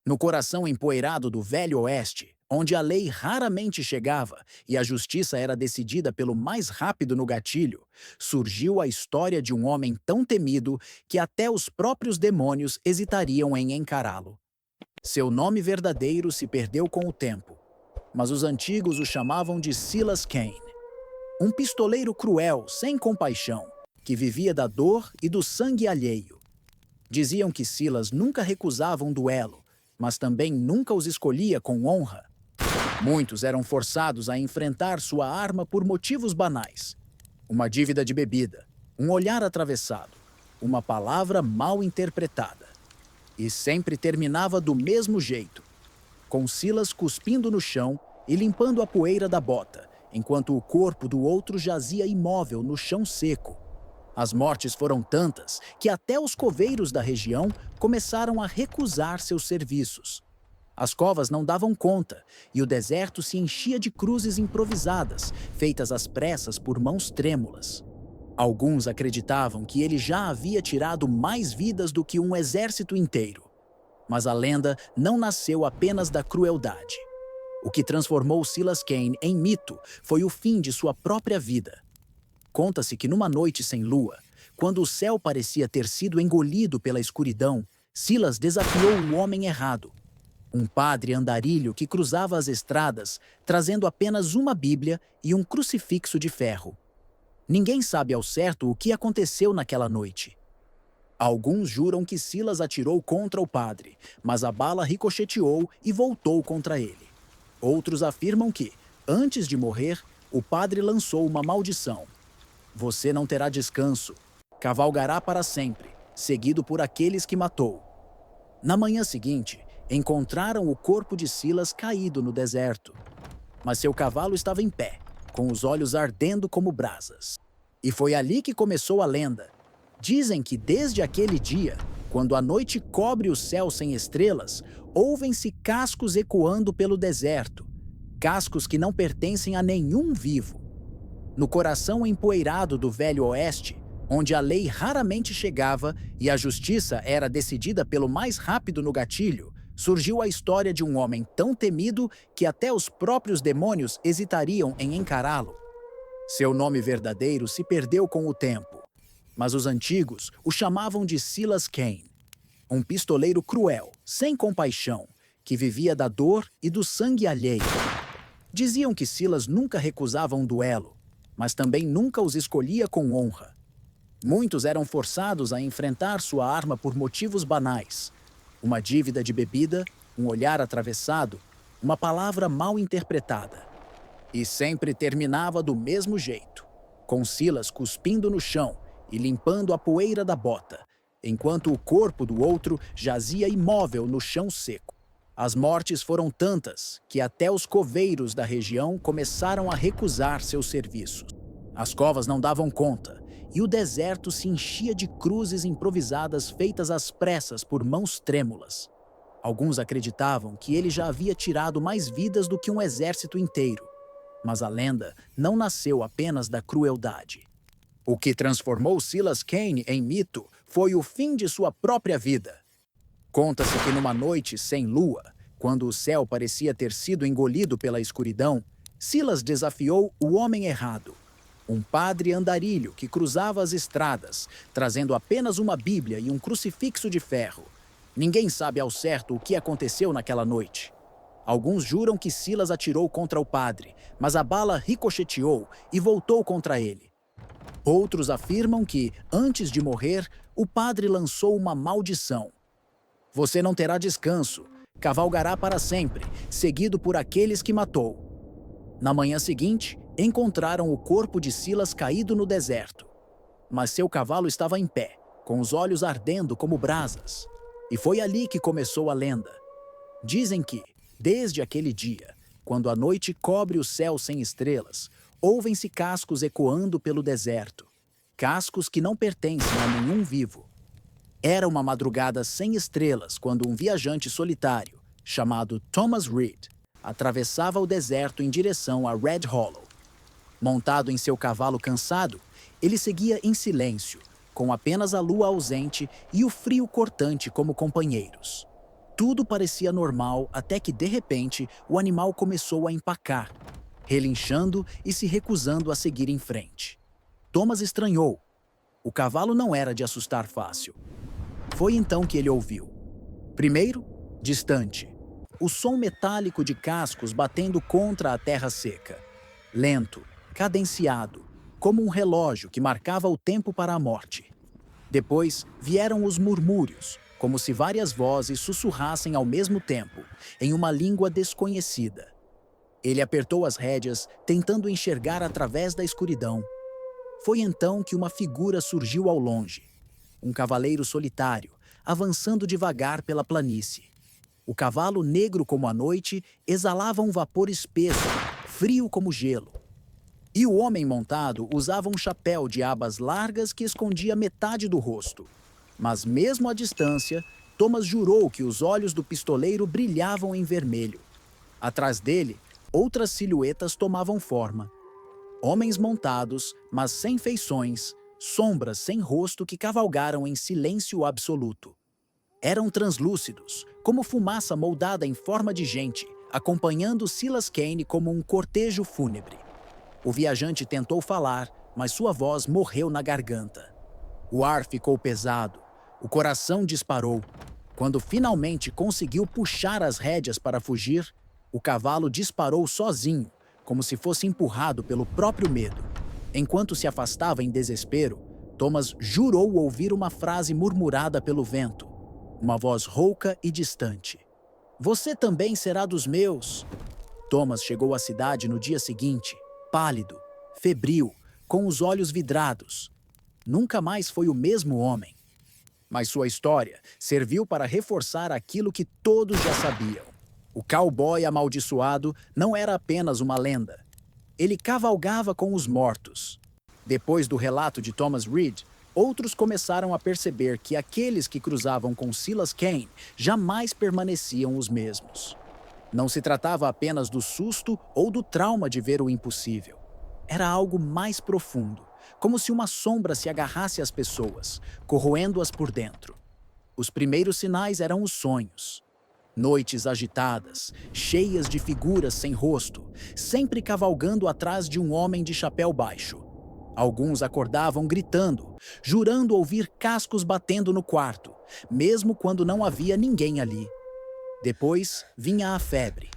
No coração empoeirado do Velho Oeste, onde a lei raramente chegava e a justiça era decidida pelo mais rápido no gatilho, surgiu a história de um homem tão temido que até os próprios demônios hesitariam em encará-lo. Seu nome verdadeiro se perdeu com o tempo, mas os antigos o chamavam de Silas Cain, um pistoleiro cruel, sem compaixão, que vivia da dor e do sangue alheio. Diziam que Silas nunca recusava um duelo, mas também nunca os escolhia com honra. Muitos eram forçados a enfrentar sua arma por motivos banais. Uma dívida de bebida, um olhar atravessado, uma palavra mal interpretada. E sempre terminava do mesmo jeito, com Silas cuspindo no chão e limpando a poeira da bota, enquanto o corpo do outro jazia imóvel no chão seco. As mortes foram tantas que até os coveiros da região começaram a recusar seus serviços. As covas não davam conta e o deserto se enchia de cruzes improvisadas, feitas às pressas por mãos trêmulas. Alguns acreditavam que ele já havia tirado mais vidas do que um exército inteiro. Mas a lenda não nasceu apenas da crueldade. O que transformou Silas Cain em mito foi o fim de sua própria vida. Conta-se que numa noite sem lua, quando o céu parecia ter sido engolido pela escuridão, Silas desafiou o homem errado. Um padre andarilho que cruzava as estradas, trazendo apenas uma Bíblia e um crucifixo de ferro. Ninguém sabe ao certo o que aconteceu naquela noite. Alguns juram que Silas atirou contra o padre, mas a bala ricocheteou e voltou contra ele. Outros afirmam que, antes de morrer, o padre lançou uma maldição. Você não terá descanso, cavalgará para sempre, seguido por aqueles que matou. Na manhã seguinte, encontraram o corpo de Silas caído no deserto. Mas seu cavalo estava em pé, com os olhos ardendo como brasas. E foi ali que começou a lenda. Dizem que desde aquele dia, quando a noite cobre o céu sem estrelas, ouvem-se cascos ecoando pelo deserto, cascos que não pertencem a nenhum vivo. No coração empoeirado do Velho Oeste, onde a lei raramente chegava e a justiça era decidida pelo mais rápido no gatilho, surgiu a história de um homem tão temido que até os próprios demônios hesitariam em encará-lo. Seu nome verdadeiro se perdeu com o tempo, mas os antigos o chamavam de Silas Cain, um pistoleiro cruel, sem compaixão, que vivia da dor e do sangue alheio. Diziam que Silas nunca recusava um duelo, mas também nunca os escolhia com honra. Muitos eram forçados a enfrentar sua arma por motivos banais. Uma dívida de bebida, um olhar atravessado, uma palavra mal interpretada. E sempre terminava do mesmo jeito, com Silas cuspindo no chão e limpando a poeira da bota, enquanto o corpo do outro jazia imóvel no chão seco. As mortes foram tantas que até os coveiros da região começaram a recusar seus serviços. As covas não davam conta e o deserto se enchia de cruzes improvisadas feitas às pressas por mãos trêmulas. Alguns acreditavam que ele já havia tirado mais vidas do que um exército inteiro, mas a lenda não nasceu apenas da crueldade. O que transformou Silas Cain em mito foi o fim de sua própria vida. Conta-se que numa noite sem lua, quando o céu parecia ter sido engolido pela escuridão, Silas desafiou o homem errado, um padre andarilho que cruzava as estradas, trazendo apenas uma Bíblia e um crucifixo de ferro. Ninguém sabe ao certo o que aconteceu naquela noite. Alguns juram que Silas atirou contra o padre, mas a bala ricocheteou e voltou contra ele. Outros afirmam que, antes de morrer, o padre lançou uma maldição. Você não terá descanso, cavalgará para sempre, seguido por aqueles que matou. Na manhã seguinte, encontraram o corpo de Silas caído no deserto. Mas seu cavalo estava em pé, com os olhos ardendo como brasas. E foi ali que começou a lenda. Dizem que, desde aquele dia, quando a noite cobre o céu sem estrelas, ouvem-se cascos ecoando pelo deserto, cascos que não pertencem a nenhum vivo. Era uma madrugada sem estrelas quando um viajante solitário, chamado Thomas Reed, atravessava o deserto em direção a Red Hollow. Montado em seu cavalo cansado, ele seguia em silêncio, com apenas a lua ausente e o frio cortante como companheiros. Tudo parecia normal até que, de repente, o animal começou a empacar, relinchando e se recusando a seguir em frente. Thomas estranhou. O cavalo não era de assustar fácil. Foi então que ele ouviu. Primeiro, distante, o som metálico de cascos batendo contra a terra seca. Lento, cadenciado, como um relógio que marcava o tempo para a morte. Depois vieram os murmúrios, como se várias vozes sussurrassem ao mesmo tempo, em uma língua desconhecida. Ele apertou as rédeas, tentando enxergar através da escuridão. Foi então que uma figura surgiu ao longe. Um cavaleiro solitário, avançando devagar pela planície. O cavalo, negro como a noite, exalava um vapor espesso, frio como gelo. E o homem montado usava um chapéu de abas largas que escondia metade do rosto. Mas mesmo à distância, Thomas jurou que os olhos do pistoleiro brilhavam em vermelho. Atrás dele, outras silhuetas tomavam forma. Homens montados, mas sem feições, sombras sem rosto que cavalgaram em silêncio absoluto. Eram translúcidos, como fumaça moldada em forma de gente, acompanhando Silas Kane como um cortejo fúnebre. O viajante tentou falar, mas sua voz morreu na garganta. O ar ficou pesado, o coração disparou. Quando finalmente conseguiu puxar as rédeas para fugir, o cavalo disparou sozinho, como se fosse empurrado pelo próprio medo. Enquanto se afastava em desespero, Thomas jurou ouvir uma frase murmurada pelo vento, uma voz rouca e distante. "Você também será dos meus." Thomas chegou à cidade no dia seguinte, pálido, febril, com os olhos vidrados. Nunca mais foi o mesmo homem. Mas sua história serviu para reforçar aquilo que todos já sabiam. O cowboy amaldiçoado não era apenas uma lenda. Ele cavalgava com os mortos. Depois do relato de Thomas Reed, outros começaram a perceber que aqueles que cruzavam com Silas Kane jamais permaneciam os mesmos. Não se tratava apenas do susto ou do trauma de ver o impossível. Era algo mais profundo, como se uma sombra se agarrasse às pessoas, corroendo-as por dentro. Os primeiros sinais eram os sonhos. Noites agitadas, cheias de figuras sem rosto, sempre cavalgando atrás de um homem de chapéu baixo. Alguns acordavam gritando, jurando ouvir cascos batendo no quarto, mesmo quando não havia ninguém ali. Depois vinha a febre,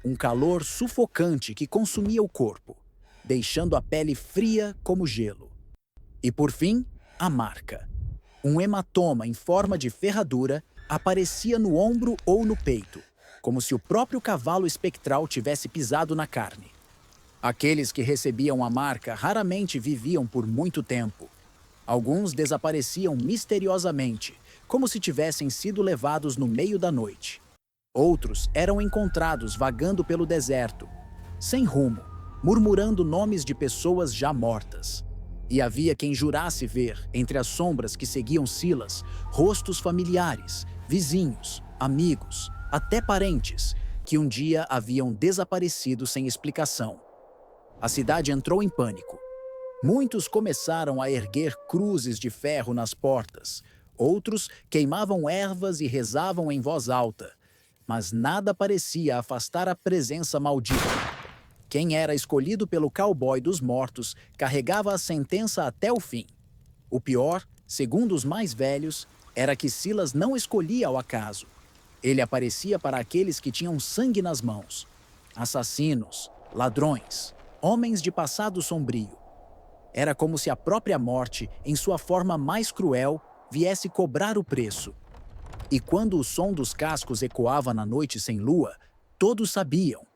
um calor sufocante que consumia o corpo, deixando a pele fria como gelo. E por fim, a marca. Um hematoma em forma de ferradura aparecia no ombro ou no peito, como se o próprio cavalo espectral tivesse pisado na carne. Aqueles que recebiam a marca raramente viviam por muito tempo. Alguns desapareciam misteriosamente, como se tivessem sido levados no meio da noite. Outros eram encontrados vagando pelo deserto, sem rumo, murmurando nomes de pessoas já mortas. E havia quem jurasse ver, entre as sombras que seguiam Silas, rostos familiares, vizinhos, amigos, até parentes, que um dia haviam desaparecido sem explicação. A cidade entrou em pânico. Muitos começaram a erguer cruzes de ferro nas portas. Outros queimavam ervas e rezavam em voz alta. Mas nada parecia afastar a presença maldita. Quem era escolhido pelo cowboy dos mortos carregava a sentença até o fim. O pior, segundo os mais velhos, era que Silas não escolhia ao acaso. Ele aparecia para aqueles que tinham sangue nas mãos. Assassinos, ladrões, homens de passado sombrio. Era como se a própria morte, em sua forma mais cruel, viesse cobrar o preço. E quando o som dos cascos ecoava na noite sem lua, todos sabiam.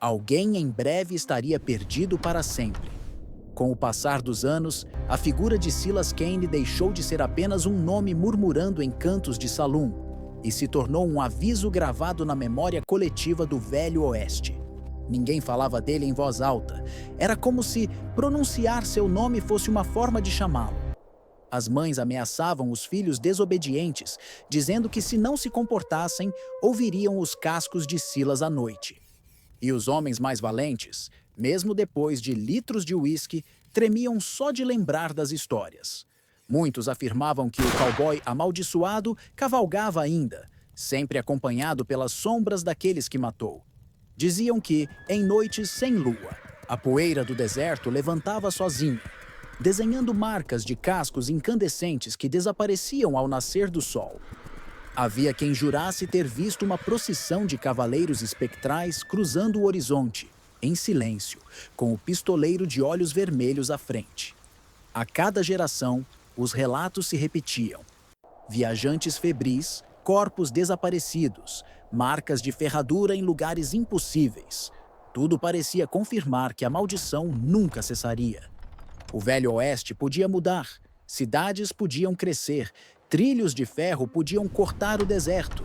Alguém em breve estaria perdido para sempre. Com o passar dos anos, a figura de Silas Kane deixou de ser apenas um nome murmurando em cantos de saloon e se tornou um aviso gravado na memória coletiva do Velho Oeste. Ninguém falava dele em voz alta. Era como se pronunciar seu nome fosse uma forma de chamá-lo. As mães ameaçavam os filhos desobedientes, dizendo que se não se comportassem, ouviriam os cascos de Silas à noite. E os homens mais valentes, mesmo depois de litros de uísque, tremiam só de lembrar das histórias. Muitos afirmavam que o cowboy amaldiçoado cavalgava ainda, sempre acompanhado pelas sombras daqueles que matou. Diziam que, em noites sem lua, a poeira do deserto levantava sozinha, desenhando marcas de cascos incandescentes que desapareciam ao nascer do sol. Havia quem jurasse ter visto uma procissão de cavaleiros espectrais cruzando o horizonte, em silêncio, com o pistoleiro de olhos vermelhos à frente. A cada geração, os relatos se repetiam. Viajantes febris, corpos desaparecidos, marcas de ferradura em lugares impossíveis. Tudo parecia confirmar que a maldição nunca cessaria. O Velho Oeste podia mudar, cidades podiam crescer, trilhos de ferro podiam cortar o deserto.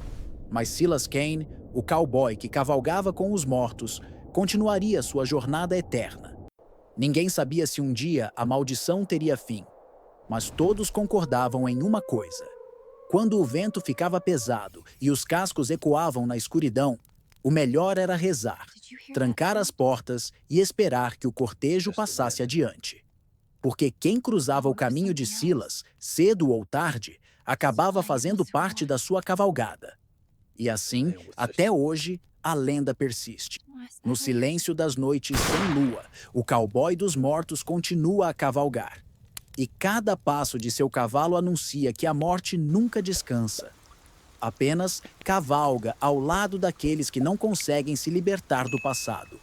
Mas Silas Kane, o cowboy que cavalgava com os mortos, continuaria sua jornada eterna. Ninguém sabia se um dia a maldição teria fim, mas todos concordavam em uma coisa. Quando o vento ficava pesado e os cascos ecoavam na escuridão, o melhor era rezar, trancar as portas e esperar que o cortejo passasse adiante. Porque quem cruzava o caminho de Silas, cedo ou tarde, acabava fazendo parte da sua cavalgada. E assim, até hoje, a lenda persiste. No silêncio das noites sem lua, o cowboy dos mortos continua a cavalgar. E cada passo de seu cavalo anuncia que a morte nunca descansa. Apenas cavalga ao lado daqueles que não conseguem se libertar do passado.